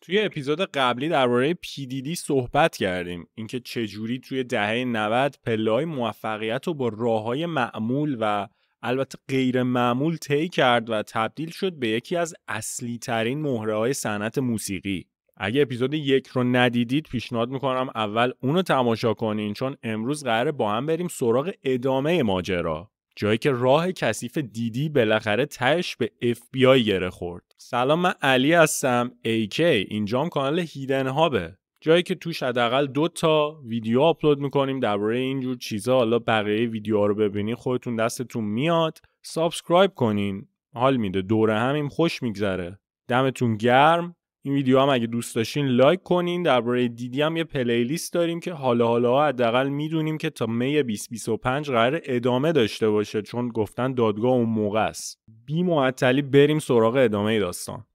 توی اپیزود قبلی درباره PDD صحبت کردیم، اینکه چجوری توی دهه 90 پله‌های موفقیت رو با راه‌های معمول و البته غیر معمول طی کرد و تبدیل شد به یکی از اصلی ترین مهره‌های صنعت موسیقی. اگه اپیزود 1 رو ندیدید پیشنهاد میکنم اول اونو تماشا کنین، چون امروز قراره با هم بریم سراغ ادامه ماجرا، جایی که راه کثیف دیدی بالاخره تهش به FBI گره خورد. سلام، من علی هستم AK. اینجام کانال هیدن هابه، جایی که توش حداقل 2 تا ویدیو آپلود میکنیم درباره اینجور چیزا. حالا بقیه ویدیوها رو ببینین خودتون دستتون میاد. سابسکرایب کنین، حال میده، دوره همین خوش میگذره. دمتون گرم. این ویدیو هم اگه دوست داشتین لایک کنین. درباره دیدی هم یه پلیلیست داریم که حالا حداقل میدونیم که تا می 2025 قرار ادامه داشته باشه، چون گفتن دادگاه اون موقع است. بی معطلی بریم سراغ ادامه داستان.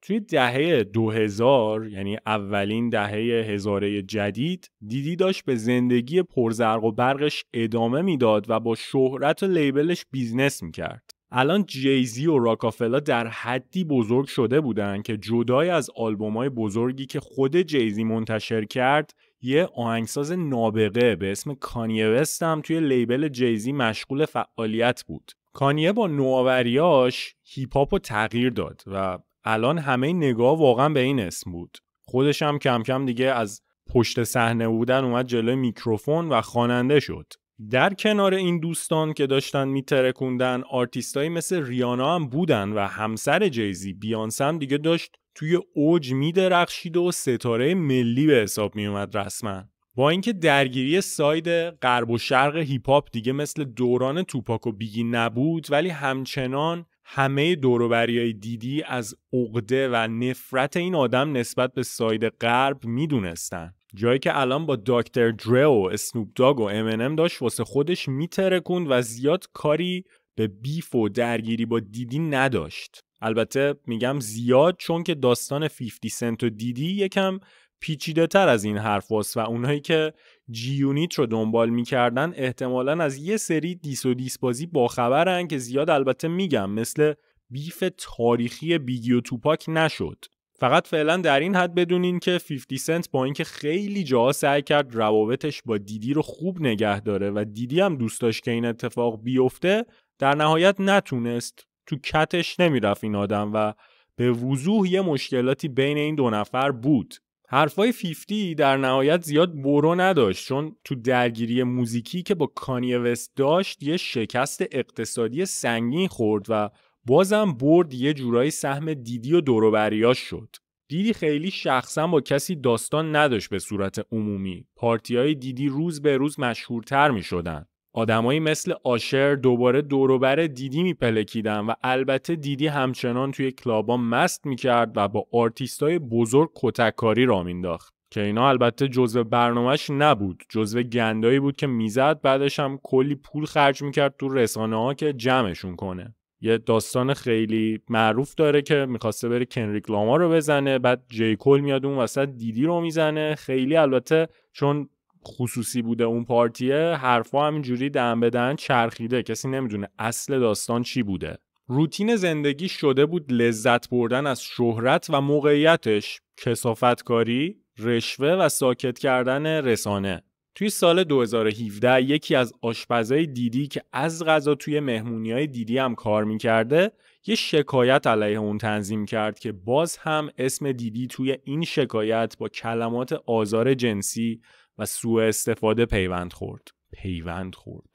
توی دهه 2000، یعنی اولین دهه هزاره جدید، دیدی داشت به زندگی پرزرق و برقش ادامه میداد و با شهرت و لیبلش بیزنس میکرد. الان جیزی و راکافلا در حدی بزرگ شده بودن که جدای از آلبومای بزرگی که خود جیزی منتشر کرد، یه آهنگساز نابغه به اسم کانیه وست هم توی لیبل جیزی مشغول فعالیت بود. کانیه با نوآوریاش هیپ هاپ رو تغییر داد و الان همه نگاه واقعا به این اسم بود. خودش هم کم کم دیگه از پشت صحنه بودن اومد جلوی میکروفون و خواننده شد. در کنار این دوستان که داشتن میترکوندن، آرتیستایی مثل ریانا هم بودن و همسر جیزی بیانسه هم دیگه داشت توی اوج میدرخشید و ستاره ملی به حساب میومد رسما. با اینکه درگیری ساید غرب و شرق هیپ هاپ دیگه مثل دوران توپاک و بیگی نبود، ولی همچنان همه دوروبریای دیدی از عقده و نفرت این آدم نسبت به ساید غرب میدونستن، جایی که الان با دکتر دره و اسنوپ داگ و امینم داشت واسه خودش میترکوند و زیاد کاری به بیف و درگیری با دیدی نداشت. البته میگم زیاد چون که داستان 50 سنت و دیدی یکم پیچیده تر از این حرف واست و اونهایی که جی یونیت رو دنبال میکردن احتمالاً از یه سری دیس و دیس بازی باخبرن که زیاد البته میگم مثل بیف تاریخی بیگی و توپاک نشد. فقط فعلا در این حد بدونین که 50 سنت با اینکه خیلی جاها سعی کرد روابطش با دیدی رو خوب نگه داره و دیدی هم دوست داشت که این اتفاق بیفته، در نهایت نتونست. تو کتش نمیرفت این آدم و به وضوح یه مشکلاتی بین این دو نفر بود. حرفای 50 در نهایت زیاد برو نداشت، چون تو درگیری موزیکی که با کانیه وست داشت یه شکست اقتصادی سنگین خورد و بازم برد یه جورایی سهم دیدی و دوروبریاش شد. دیدی خیلی شخصا با کسی داستان نداشت به صورت عمومی. پارتیای دیدی روز به روز مشهورتر می شدن. آدمایی مثل آشر دوباره دوروبر دیدی میپلکیدن و البته دیدی همچنان توی کلابا مست میکرد و با آرتیستای بزرگ کتککاری را مینداخت که اینا البته جزو برنامهش نبود، جزو گندایی بود که میزد، بعدش هم کلی پول خرج میکرد تو رسانه ها که جمعشون کنه. یه داستان خیلی معروف داره که میخواسته بره کنریک لامار رو بزنه، بعد جی کول میاد اون وسط دیدی رو میزنه. خیلی البته چون خصوصی بوده اون پارتیه، حرفا همینجوری دم به دهن چرخیده، کسی نمیدونه اصل داستان چی بوده. روتین زندگی شده بود لذت بردن از شهرت و موقعیتش، کثافتکاری، رشوه و ساکت کردن رسانه. توی سال 2017 یکی از آشپزای دیدی که از قضا توی مهمونی‌های دیدی هم کار می‌کرده، یه شکایت علیه اون تنظیم کرد که باز هم اسم دیدی توی این شکایت با کلمات آزار جنسی و سوء استفاده پیوند خورد.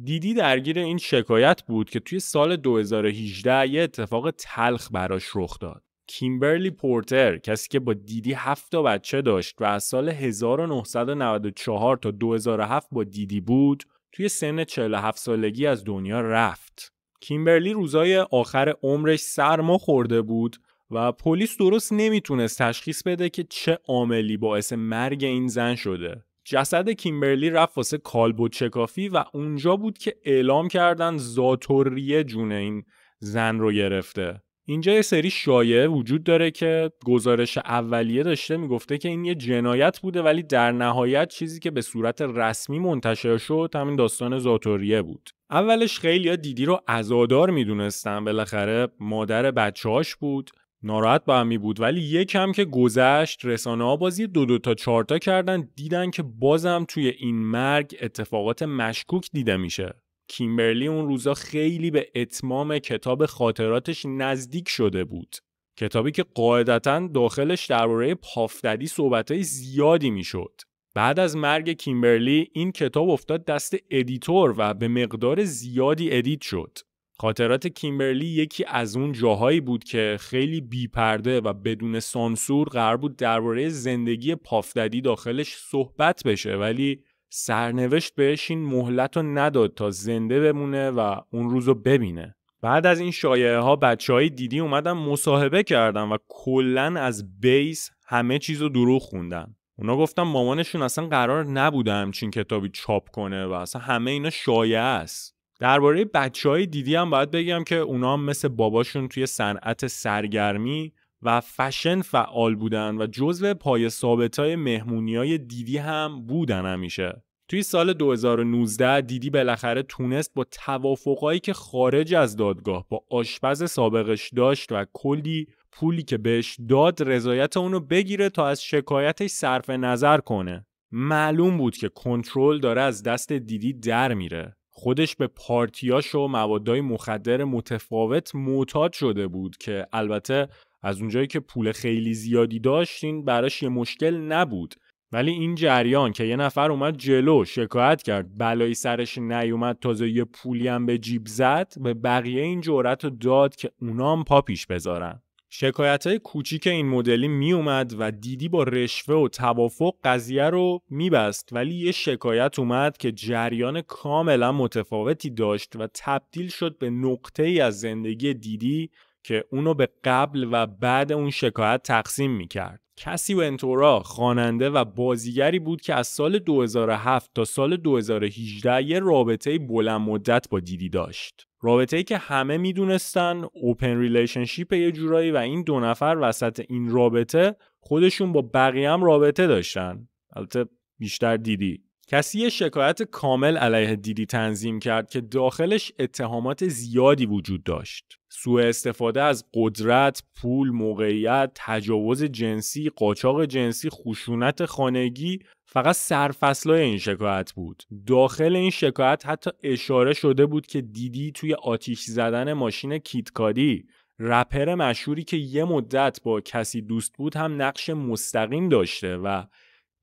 دیدی درگیر این شکایت بود که توی سال 2018 یه اتفاق تلخ براش رخ داد. کیمبرلی پورتر، کسی که با دیدی 7 تا بچه داشت و از سال 1994 تا 2007 با دیدی بود، توی سن 47 سالگی از دنیا رفت. کیمبرلی روزای آخر عمرش سرما خورده بود و پلیس درست نمیتونست تشخیص بده که چه عاملی باعث مرگ این زن شده. جسد کیمبرلی رفت واسه کالبد شکافی و اونجا بود که اعلام کردن ذات‌الریه جون این زن رو گرفته. اینجا یه سری شایعه وجود داره که گزارش اولیه داشته میگفته که این یه جنایت بوده، ولی در نهایت چیزی که به صورت رسمی منتشر شد همین داستان زاتوریه بود. اولش خیلی‌ها دیدی رو عزادار میدونستن، بالاخره مادر بچه‌هاش بود، ناراحت با همی بود، ولی یکم که گذشت رسانه‌ها بازی 2 تا 4 تا کردن، دیدن که بازم توی این مرگ اتفاقات مشکوک دیده میشه. کیمبرلی اون روزا خیلی به اتمام کتاب خاطراتش نزدیک شده بود. کتابی که قاعدتاً داخلش درباره پافددی صحبتای زیادی میشد. بعد از مرگ کیمبرلی این کتاب افتاد دست ادیتور و به مقدار زیادی ادیت شد. خاطرات کیمبرلی یکی از اون جاهایی بود که خیلی بی‌پرده و بدون سانسور قرار بود درباره زندگی پافددی داخلش صحبت بشه، ولی سرنوشت بهش این مهلت رو نداد تا زنده بمونه و اون روزو ببینه. بعد از این شایعه ها بچهای دیدی اومدن مصاحبه کردن و کلن از بیس همه چیزو دروغ خوندن. اونا گفتن مامانشون اصلا قرار نبوده همچین کتابی چاپ کنه و اصلا همه اینا شایعه است. درباره بچهای دیدی هم باید بگم که اونا هم مثل باباشون توی صنعت سرگرمی و فشن فعال بودن و جزو پای ثابتای مهمونیای دیدی هم بودن همیشه. توی سال 2019 دیدی بالاخره تونست با توافقایی که خارج از دادگاه با آشپز سابقش داشت و کلی پولی که بهش داد رضایت اونو بگیره تا از شکایتش صرف نظر کنه. معلوم بود که کنترل داره از دست دیدی در میره. خودش به پارتیاش و موادهای مخدر متفاوت معتاد شده بود که البته از اونجایی که پول خیلی زیادی داشت این براش یه مشکل نبود، ولی این جریان که یه نفر اومد جلو شکایت کرد بلایی سرش نیومد تازه یه پولی هم به جیب زد، به بقیه این جرأت رو داد که اونا هم پا پیش بذارن. شکایت‌های کوچیک این مدلی می اومد و دیدی با رشوه و توافق قضیه رو میبست، ولی یه شکایت اومد که جریان کاملا متفاوتی داشت و تبدیل شد به نقطه‌ای از زندگی دیدی که اونو به قبل و بعد اون شکایت تقسیم میکرد. کسی ونتورا خواننده و بازیگری بود که از سال 2007 تا سال 2018 یه رابطه بلند مدت با دیدی داشت. رابطه‌ای که همه میدونستن اوپن ریلیشنشیپ یه جورایی و این دو نفر وسط این رابطه خودشون با بقیه هم رابطه داشتن. البته بیشتر دیدی. کسی یه شکایت کامل علیه دیدی تنظیم کرد که داخلش اتهامات زیادی وجود داشت. سوء استفاده از قدرت، پول، موقعیت، تجاوز جنسی، قاچاق جنسی، خشونت خانگی فقط سرفصلای این شکایت بود. داخل این شکایت حتی اشاره شده بود که دیدی توی آتیش زدن ماشین کیتکاری، رپر مشهوری که یه مدت با کسی دوست بود، هم نقش مستقیم داشته و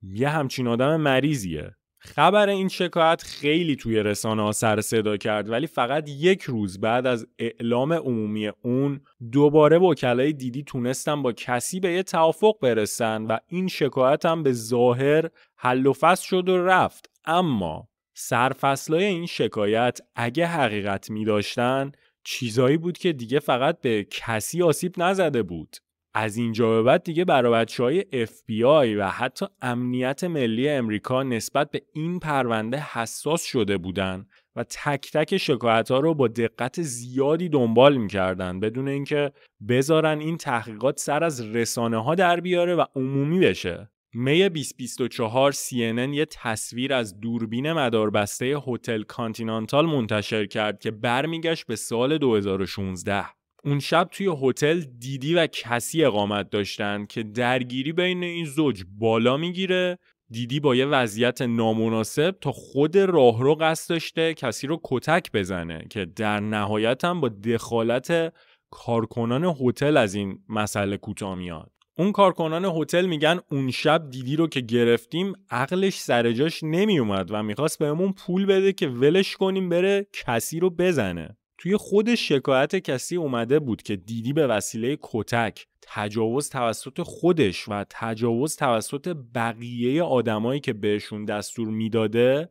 یه همچین آدم مریضیه. خبر این شکایت خیلی توی رسانه‌ها سر صدا کرد، ولی فقط یک روز بعد از اعلام عمومی اون دوباره وکلای دیدی تونستن با کسی به یه توافق برسن و این شکایت هم به ظاهر حل و فصل شد و رفت. اما سرفصلای این شکایت اگه حقیقت می داشتن چیزایی بود که دیگه فقط به کسی آسیب نزده بود. از اینجا به بعد دیگه برای بچه‌های FBI و حتی امنیت ملی امریکا نسبت به این پرونده حساس شده بودن و تک تک شکایت‌ها رو با دقت زیادی دنبال می‌کردن بدون اینکه بذارن این تحقیقات سر از رسانه‌ها در بیاره و عمومی بشه. می 2024 CNN یه تصویر از دوربین مداربسته هتل کانتینانتال منتشر کرد که برمیگشت به سال 2016. اون شب توی هتل دیدی و کسی اقامت داشتن که درگیری بین این زوج بالا میگیره. دیدی با یه وضعیت نامناسب تا خود راهرو قصد داشته کسی رو کتک بزنه که در نهایت هم با دخالت کارکنان هتل از این مسئله کوتاه میاد. اون کارکنان هتل میگن اون شب دیدی رو که گرفتیم عقلش سر جاش نمی اومد و میخواست بهمون پول بده که ولش کنیم بره کسی رو بزنه. توی خود شکایت کسی اومده بود که دیدی به وسیله کتک، تجاوز توسط خودش و تجاوز توسط بقیه آدمایی که بهشون دستور میداده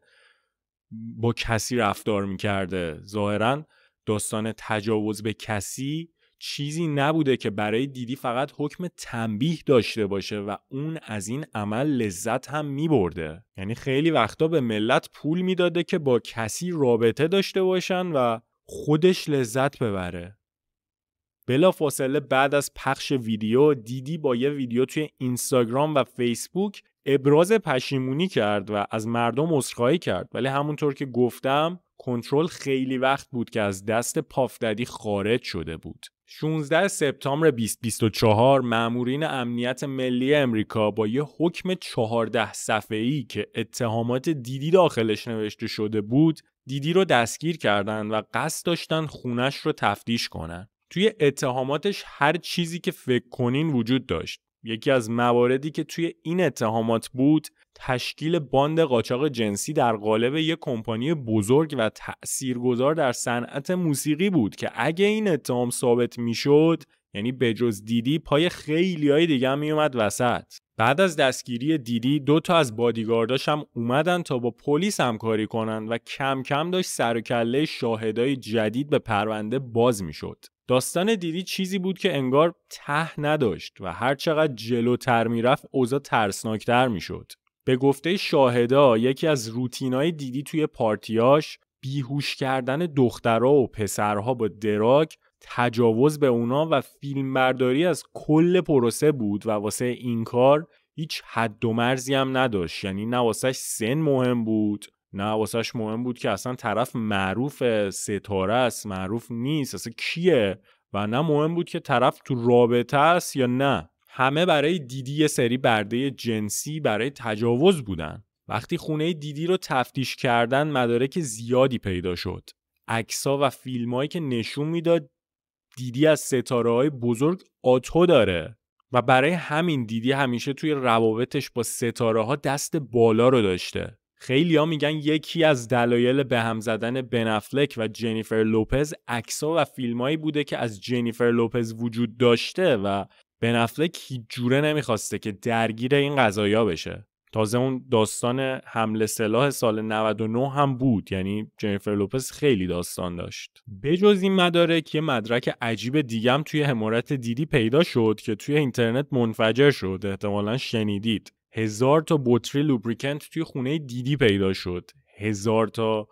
با کسی رفتار میکرده. ظاهراً داستان تجاوز به کسی چیزی نبوده که برای دیدی فقط حکم تنبیه داشته باشه و اون از این عمل لذت هم میبرده. یعنی خیلی وقتا به ملت پول میداده که با کسی رابطه داشته باشن و خودش لذت ببره. بلافاصله بعد از پخش ویدیو دیدی با یه ویدیو توی اینستاگرام و فیسبوک ابراز پشیمونی کرد و از مردم عذرخواهی کرد، ولی همونطور که گفتم کنترل خیلی وقت بود که از دست پاف ددی خارج شده بود. 16 سپتامبر 2024 مامورین امنیت ملی امریکا با یه حکم 14 صفحه‌ای که اتهامات دیدی داخلش نوشته شده بود دیدی رو دستگیر کردن و قصد داشتن خونش رو تفتیش کنن. توی اتهاماتش هر چیزی که فکر کنین وجود داشت. یکی از مواردی که توی این اتهامات بود تشکیل باند قاچاق جنسی در قالب یک کمپانی بزرگ و تأثیرگذار در صنعت موسیقی بود که اگه این اتهام ثابت میشد یعنی بجز دیدی پای خیلیای دیگه هم میومد وسط. بعد از دستگیری دیدی 2 تا از بادیگارداش هم اومدن تا با پلیس همکاری کنن و کم کم داشت سر و کله شاهدای جدید به پرونده باز میشد. داستان دیدی چیزی بود که انگار ته نداشت و هر چقدر جلوتر میرفت اوضاع ترسناکتر میشد. به گفته شاهدا یکی از روتینای دیدی توی پارتیاش بیهوش کردن دخترها و پسرها با دراگ، تجاوز به اونا و فیلمبرداری از کل پروسه بود و واسه این کار هیچ حد و مرزی هم نداشت. یعنی نه واسهش سن مهم بود، نه واسهش مهم بود که اصلا طرف معروف ستاره است معروف نیست اصلا کیه، و نه مهم بود که طرف تو رابطه است یا نه. همه برای دیدی یه سری برده جنسی برای تجاوز بودن. وقتی خونه دیدی رو تفتیش کردن مدارک زیادی پیدا شد. عکس‌ها و فیلمایی که نشون میداد دیدی از ستاره‌های بزرگ آتو داره و برای همین دیدی همیشه توی روابطش با ستاره‌ها دست بالا رو داشته. خیلی‌ها میگن یکی از دلایل به هم زدن بن افلک و جنیفر لوپز عکس‌ها و فیلمایی بوده که از جنیفر لوپز وجود داشته و بن افلک هیچ جوره نمیخواسته که درگیر این قضایا بشه. تازه اون داستان حمله سلاح سال 99 هم بود، یعنی جنیفر لوپز خیلی داستان داشت. بجز این مدارک یه مدرک عجیب دیگه هم توی حمایت دیدی پیدا شد که توی اینترنت منفجر شد، احتمالاً شنیدید. 1000 تا بطری لوبریکنت توی خونه دیدی پیدا شد. 1000 تا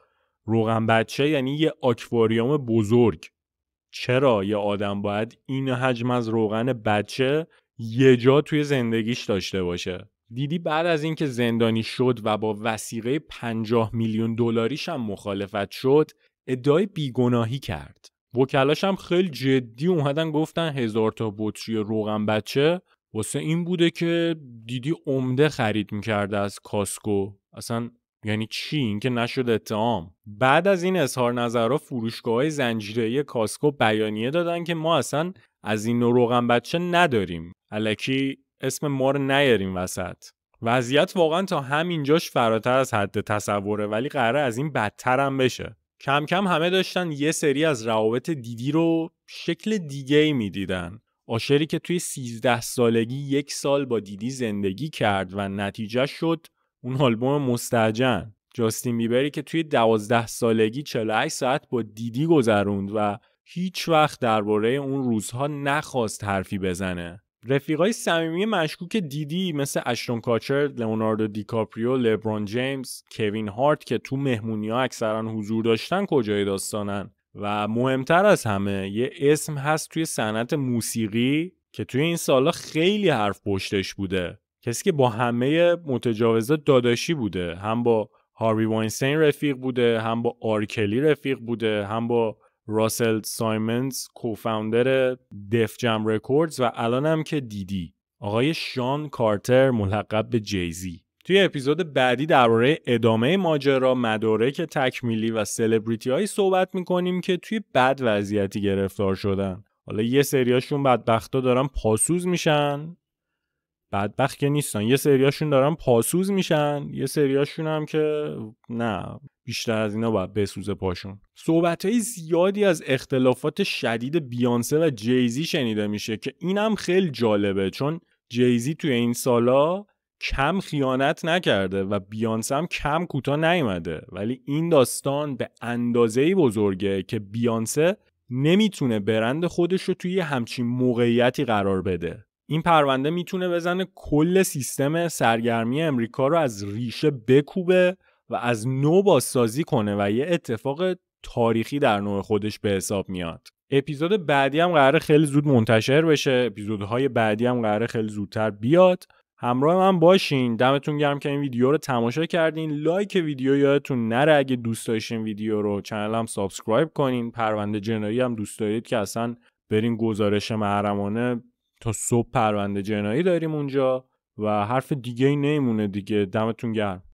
روغن بچه، یعنی یه آکواریوم بزرگ. چرا یه آدم باید این حجم از روغن بچه یه جا توی زندگیش داشته باشه؟ دیدی بعد از اینکه زندانی شد و با وثیقه 50 میلیون دلاریش هم مخالفت شد، ادعای بیگناهی کرد. وکلاش هم خیلی جدی اومدن گفتن 1000 تا بطری روغن بچه واسه این بوده که دیدی عمده خرید میکرده از کاسکو. اصلا یعنی چی؟ این که نشد اتهام. بعد از این اظهار نظرها فروشگاه‌های زنجیره‌ای کاسکو بیانیه دادن که ما اصلا از این نوع روغن بچه نداریم، الکی اسم ما رو نیاریم وسط. وضعیت واقعا تا همینجاش فراتر از حد تصوره، ولی قراره از این بدتر هم بشه. کم کم همه داشتن یه سری از روابط دیدی رو شکل دیگه‌ای می‌دیدن. آشری که توی 13 سالگی 1 سال با دیدی زندگی کرد و نتیجه شد اون آلبوم مستهجن. جاستین بیبری که توی 12 سالگی 48 ساعت با دیدی گذروند و هیچ وقت درباره اون روزها نخواست حرفی بزنه. رفیقای صمیمی مشکوک دیدی مثل اشتون کاچر، لئوناردو دیکاپریو، لبرون جیمز، کوین هارت که تو مهمونی‌ها اکثرا حضور داشتن کجای داستانن؟ و مهمتر از همه یه اسم هست توی صنعت موسیقی که توی این سالا خیلی حرف پشتش بوده، کسی که با همه متجاوزات داداشی بوده، هم با هاروی واینستین رفیق بوده، هم با آرکلی رفیق بوده، هم با راسل سایمنز کوفاوندر دف جم رکوردز و الان هم که دیدی آقای شان کارتر ملقب به جیزی. توی اپیزود بعدی درباره ادامه ماجرا، مدارک تکمیلی و سلبریتی هایی صحبت میکنیم که توی بد وضعیتی گرفتار شدن. حالا یه سریاشون بدبختا دارن پاسوز میشن، بدبخت که نیستن، یه سریاشون دارن پاسوز میشن، یه سریاشون هم که نه، بیشتر از اینا باید بسوزه پاشون. صحبتهای زیادی از اختلافات شدید بیانسه و جیزی شنیده میشه که اینم خیلی جالبه، چون جیزی توی این سالا کم خیانت نکرده و بیانسه هم کم کوتاه نیومده، ولی این داستان به اندازه‌ای بزرگه که بیانسه نمیتونه برند خودش رو توی همچین موقعیتی قرار بده. این پرونده میتونه بزنه کل سیستم سرگرمی امریکا رو از ریشه بکوبه و از نو بازسازی کنه و یه اتفاق تاریخی در نوع خودش به حساب میاد. اپیزود بعدی هم قراره خیلی زود منتشر بشه، اپیزودهای بعدی هم قراره خیلی زودتر بیاد. همراه من باشین. دمتون گرم که این ویدیو رو تماشا کردین. لایک ویدیو یادتون نره. اگه دوست داشتین ویدیو رو، چنلم سابسکرایب کنین. پرونده جنایی هم دوست دارید که اصلا برین گزارش محرمانه، تا صبح پرونده جنایی داریم اونجا و حرف دیگه ای نمیمونه دیگه. دمتون گرم.